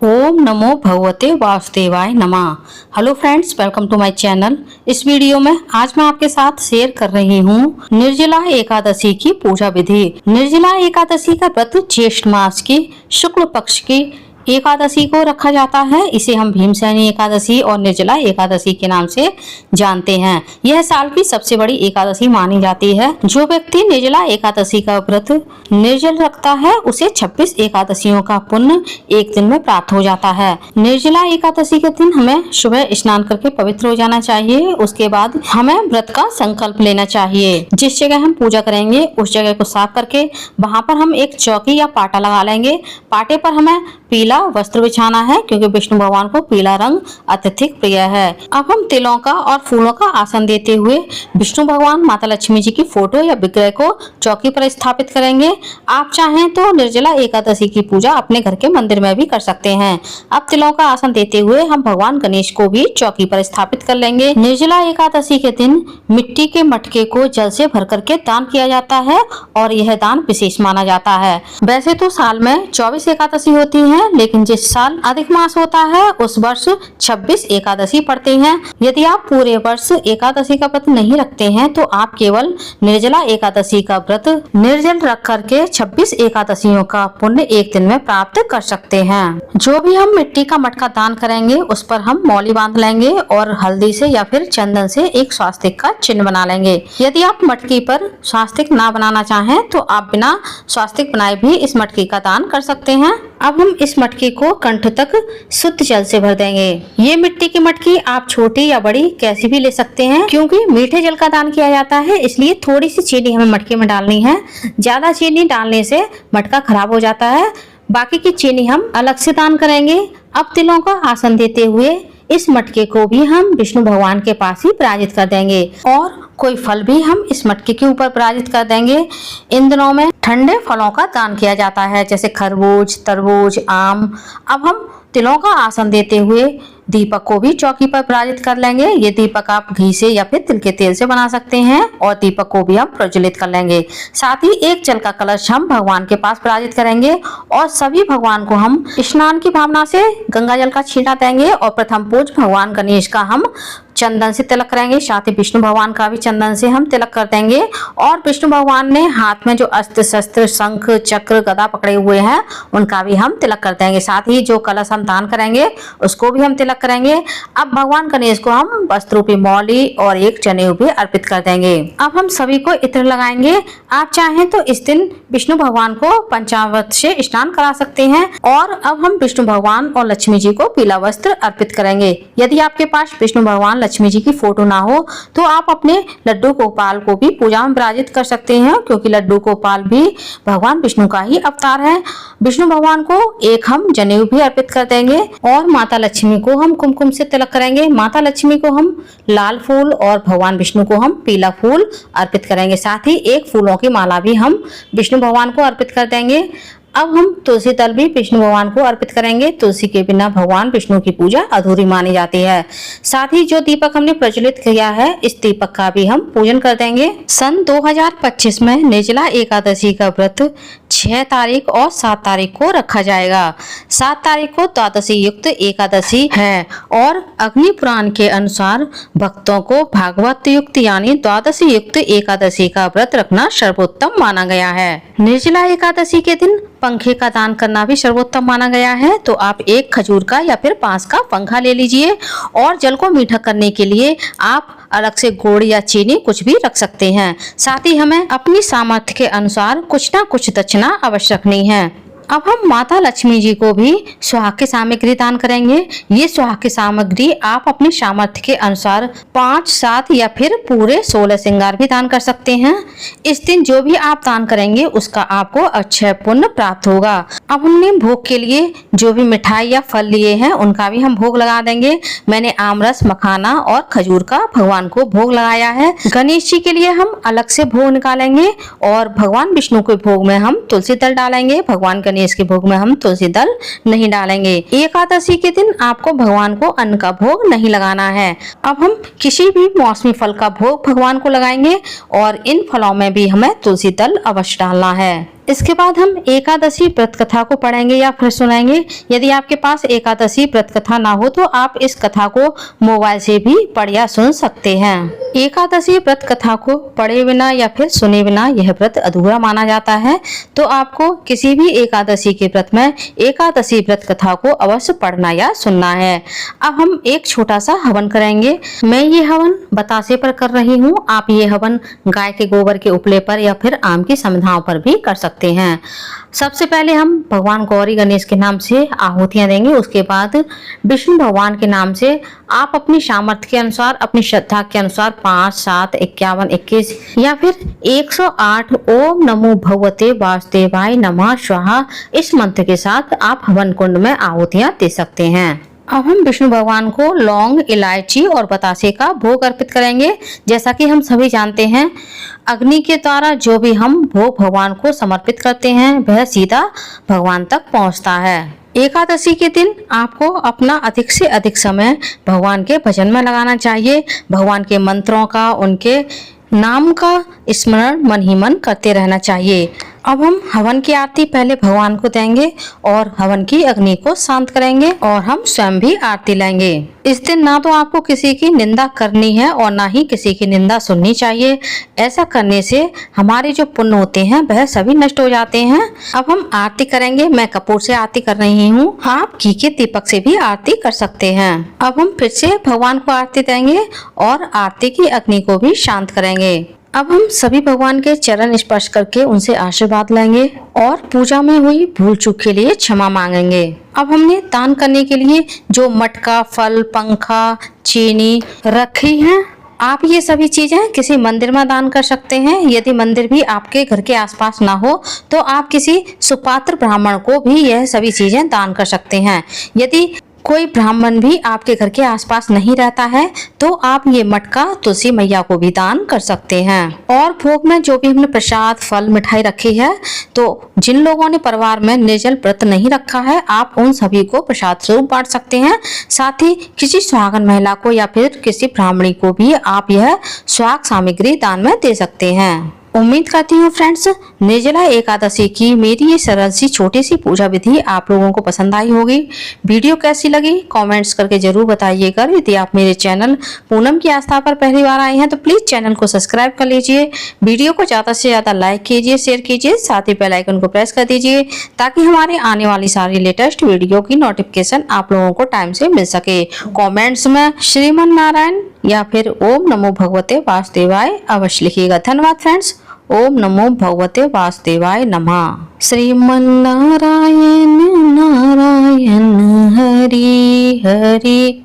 ओम नमो भगवते वासुदेवाय नमः। Hello friends, welcome to my channel. इस वीडियो में आज मैं आपके साथ शेयर कर रही हूँ निर्जला एकादशी की पूजा विधि। निर्जला एकादशी का व्रत ज्येष्ठ मास की शुक्ल पक्ष की एकादशी को रखा जाता है। इसे हम भीमसेनी एकादशी और निर्जला एकादशी के नाम से जानते हैं। यह साल की सबसे बड़ी एकादशी मानी जाती है। जो व्यक्ति निर्जला एकादशी का व्रत निर्जल रखता है उसे 26 एकादशियों का पुण्य एक दिन में प्राप्त हो जाता है। निर्जला एकादशी के दिन हमें सुबह स्नान करके पवित्र हो जाना चाहिए। उसके बाद हमें व्रत का संकल्प लेना चाहिए। जिस जगह हम पूजा करेंगे उस जगह को साफ करके वहां पर हम एक चौकी या पाटा लगा लेंगे। पाटे पर हमें पीला वस्त्र बिछाना है क्योंकि विष्णु भगवान को पीला रंग अत्यधिक प्रिय है। अब हम तिलों का और फूलों का आसन देते हुए विष्णु भगवान, माता लक्ष्मी जी की फोटो या विग्रह को चौकी पर स्थापित करेंगे। आप चाहें तो निर्जला एकादशी की पूजा अपने घर के मंदिर में भी कर सकते हैं। अब तिलों का आसन देते हुए हम भगवान गणेश को भी चौकी पर स्थापित कर लेंगे। निर्जला एकादशी के दिन मिट्टी के मटके को जल से भर करके दान किया जाता है और यह दान विशेष माना जाता है। वैसे तो साल में 24 एकादशी होती है, लेकिन जिस साल अधिक मास होता है उस वर्ष 26 एकादशी पड़ती हैं। यदि आप पूरे वर्ष एकादशी का व्रत नहीं रखते हैं तो आप केवल निर्जला एकादशी का व्रत निर्जल रख करके 26 एकादशियों का पुण्य एक दिन में प्राप्त कर सकते हैं। जो भी हम मिट्टी का मटका दान करेंगे उस पर हम मौली बांध लेंगे और हल्दी से या फिर चंदन से एक स्वास्तिक का चिन्ह बना लेंगे। यदि आप मटकी पर स्वास्तिक ना बनाना चाहें तो आप बिना स्वास्तिक बनाए भी इस मटकी का दान कर सकते हैं। अब हम इस मटकी को कंठ तक शुद्ध जल से भर देंगे। ये मिट्टी की मटकी आप छोटी या बड़ी कैसी भी ले सकते हैं। क्योंकि मीठे जल का दान किया जाता है इसलिए थोड़ी सी चीनी हमें मटके में डालनी है। ज्यादा चीनी डालने से मटका खराब हो जाता है। बाकी की चीनी हम अलग से दान करेंगे। अब तिलों का आसन देते हुए इस मटके को भी हम विष्णु भगवान के पास ही पराजित कर देंगे और कोई फल भी हम इस मटके के ऊपर पराजित कर देंगे। इन दिनों में ठंडे फलों का दान किया जाता है जैसे खरबूज, तरबूज, आम। अब हम तिलों का आसन देते हुए दीपक को भी चौकी पर पराजित कर लेंगे। ये दीपक आप घी से या फिर तिल के तेल से बना सकते हैं और दीपक को भी हम प्रज्वलित कर लेंगे। साथ ही एक जल का कलश हम भगवान के पास पराजित करेंगे और सभी भगवान को हम स्नान की भावना से गंगा जल का छींटा देंगे और प्रथम पूज भगवान गणेश का हम चंदन से तिलक करेंगे। साथ ही विष्णु भगवान का भी चंदन से हम तिलक कर देंगे और विष्णु भगवान ने हाथ में जो अस्त्र शस्त्र शंख चक्र गदा पकड़े हुए हैं उनका भी हम तिलक कर देंगे। साथ ही जो कलश हम दान करेंगे उसको भी हम तिलक करेंगे। अब भगवान गणेश को हम वस्त्र रूपी मौली और एक जनेऊ भी अर्पित कर देंगे। अब हम सभी को इत्र लगाएंगे। आप चाहें तो इस दिन विष्णु भगवान को पंचामृत से स्नान करा सकते हैं। और अब हम विष्णु भगवान और लक्ष्मी जी को पीला वस्त्र अर्पित करेंगे। यदि आपके पास विष्णु भगवान लक्ष्मी जी की फोटो ना हो तो आप अपने लड्डू गोपाल को भी पूजा में विराजित कर सकते हैं क्योंकि लड्डू गोपाल भी भगवान विष्णु का ही अवतार है। विष्णु भगवान को एक हम जनेऊ भी अर्पित कर देंगे और माता लक्ष्मी को हम कुमकुम से तिलक करेंगे। माता लक्ष्मी को हम लाल फूल और भगवान विष्णु को हम पीला फूल अर्पित करेंगे। साथ ही एक फूलों की माला भी हम विष्णु भगवान को अर्पित कर देंगे। अब हम तुलसी दल भी विष्णु भगवान को अर्पित करेंगे। तुलसी के बिना भगवान विष्णु की पूजा अधूरी मानी जाती है। साथ ही जो दीपक हमने प्रज्वलित किया है इस दीपक का भी हम पूजन कर देंगे। सन 2025 में निर्जला एकादशी का व्रत 6 तारीख और 7 तारीख को रखा जाएगा। 7 तारीख को द्वादशी युक्त एकादशी है और अग्नि पुराण के अनुसार भक्तों को भागवत युक्त यानी द्वादशी युक्त एकादशी का व्रत रखना सर्वोत्तम माना गया है। निर्जला एकादशी के दिन पंखे का दान करना भी सर्वोत्तम माना गया है। तो आप एक खजूर का या फिर बांस का पंखा ले लीजिए और जल को मीठा करने के लिए आप अलग से गुड़ या चीनी कुछ भी रख सकते हैं। साथ ही हमें अपनी सामर्थ्य के अनुसार कुछ ना कुछ दक्षिणा अवश्य रखनी है। अब हम माता लक्ष्मी जी को भी सुहाग की सामग्री दान करेंगे। ये सुहाग की सामग्री आप अपने सामर्थ्य के अनुसार 5, 7 या फिर पूरे 16 श्रृंगार भी दान कर सकते हैं। इस दिन जो भी आप दान करेंगे उसका आपको अक्षय पुण्य प्राप्त होगा। अब हमने भोग के लिए जो भी मिठाई या फल लिए हैं उनका भी हम भोग लगा देंगे। मैंने आमरस, मखाना और खजूर का भगवान को भोग लगाया है। गणेश जी के लिए हम अलग से भोग निकालेंगे और भगवान विष्णु के भोग में हम तुलसी दल डालेंगे। भगवान गणेश के भोग में हम तुलसी दल नहीं डालेंगे। एकादशी के दिन आपको भगवान को अन्न का भोग नहीं लगाना है। अब हम किसी भी मौसमी फल का भोग भगवान को लगाएंगे और इन फलों में भी हमें तुलसी दल अवश्य डालना है। इसके बाद हम एकादशी व्रत कथा को पढ़ेंगे या फिर सुनाएंगे। यदि आपके पास एकादशी व्रत कथा ना हो तो आप इस कथा को मोबाइल से भी पढ़ या सुन सकते हैं। एकादशी व्रत कथा को पढ़े बिना या फिर सुने बिना यह व्रत अधूरा माना जाता है। तो आपको किसी भी एकादशी के व्रत में एकादशी व्रत कथा को अवश्य पढ़ना या सुनना है। अब हम एक छोटा सा हवन करेंगे। मैं ये हवन बतासे पर कर रही हूँ। आप ये हवन गाय के गोबर के उपले पर या फिर आम की समिधाओं पर भी कर सकते हैं। सबसे पहले हम भगवान गौरी गणेश के नाम से आहुतियां देंगे। उसके बाद विष्णु भगवान के नाम से आप अपनी सामर्थ्य के अनुसार, अपनी श्रद्धा के अनुसार 5, 7, 51, 21 या फिर 108 ओम नमो भगवते वासुदेवाय नमः स्वाहा इस मंत्र के साथ आप हवन कुंड में आहुतियां दे सकते हैं। अब हम विष्णु भगवान को लौंग, इलायची और बतासे का भोग अर्पित करेंगे। जैसा कि हम सभी जानते हैं, अग्नि के द्वारा जो भी हम भोग भगवान को समर्पित करते हैं वह सीधा भगवान तक पहुंचता है। एकादशी के दिन आपको अपना अधिक से अधिक समय भगवान के भजन में लगाना चाहिए। भगवान के मंत्रों का, उनके नाम का स्मरण मन ही मन करते रहना चाहिए। अब हम हवन की आरती पहले भगवान को देंगे और हवन की अग्नि को शांत करेंगे और हम स्वयं भी आरती लेंगे। इस दिन ना तो आपको किसी की निंदा करनी है और ना ही किसी की निंदा सुननी चाहिए। ऐसा करने से हमारे जो पुण्य होते हैं वह सभी नष्ट हो जाते हैं। अब हम आरती करेंगे। मैं कपूर से आरती कर रही हूँ। आप घी के दीपक से भी आरती कर सकते हैं। अब हम फिर से भगवान को आरती देंगे और आरती की अग्नि को भी शांत करेंगे। अब हम सभी भगवान के चरण स्पर्श करके उनसे आशीर्वाद लेंगे और पूजा में हुई भूल चूक के लिए क्षमा मांगेंगे। अब हमने दान करने के लिए जो मटका, फल, पंखा, चीनी रखी है, आप ये सभी चीजें किसी मंदिर में दान कर सकते हैं। यदि मंदिर भी आपके घर के आसपास ना हो तो आप किसी सुपात्र ब्राह्मण को भी यह सभी चीजें दान कर सकते हैं। यदि कोई ब्राह्मण भी आपके घर के आसपास नहीं रहता है तो आप ये मटका तुलसी मैया को भी दान कर सकते हैं। और भोग में जो भी हमने प्रसाद, फल, मिठाई रखी है, तो जिन लोगों ने परिवार में निर्जल व्रत नहीं रखा है आप उन सभी को प्रसाद स्वरूप बांट सकते हैं। साथ ही किसी सुहागन महिला को या फिर किसी ब्राह्मणी को भी आप यह सुहाग सामग्री दान में दे सकते हैं। उम्मीद करती हूँ फ्रेंड्स, निर्जला एकादशी की मेरी ये सरल सी छोटी सी पूजा विधि आप लोगों को पसंद आई होगी। वीडियो कैसी लगी कमेंट्स करके जरूर बताइएगा। यदि आप मेरे चैनल पूनम की आस्था पर पहली बार आए हैं तो प्लीज चैनल को सब्सक्राइब कर लीजिए। वीडियो को ज्यादा से ज्यादा लाइक कीजिए, शेयर कीजिए, साथ ही बेल आइकन को प्रेस कर दीजिए ताकि हमारे आने वाली सारी लेटेस्ट वीडियो की नोटिफिकेशन आप लोगों को टाइम से मिल सके। कॉमेंट्स में श्रीमन नारायण या फिर ओम नमो भगवते वासुदेवाय अवश्य लिखिएगा। धन्यवाद फ्रेंड्स। ओम नमो भगवते वासुदेवाय नमः। श्रीमन नारायण नारायण हरि हरि।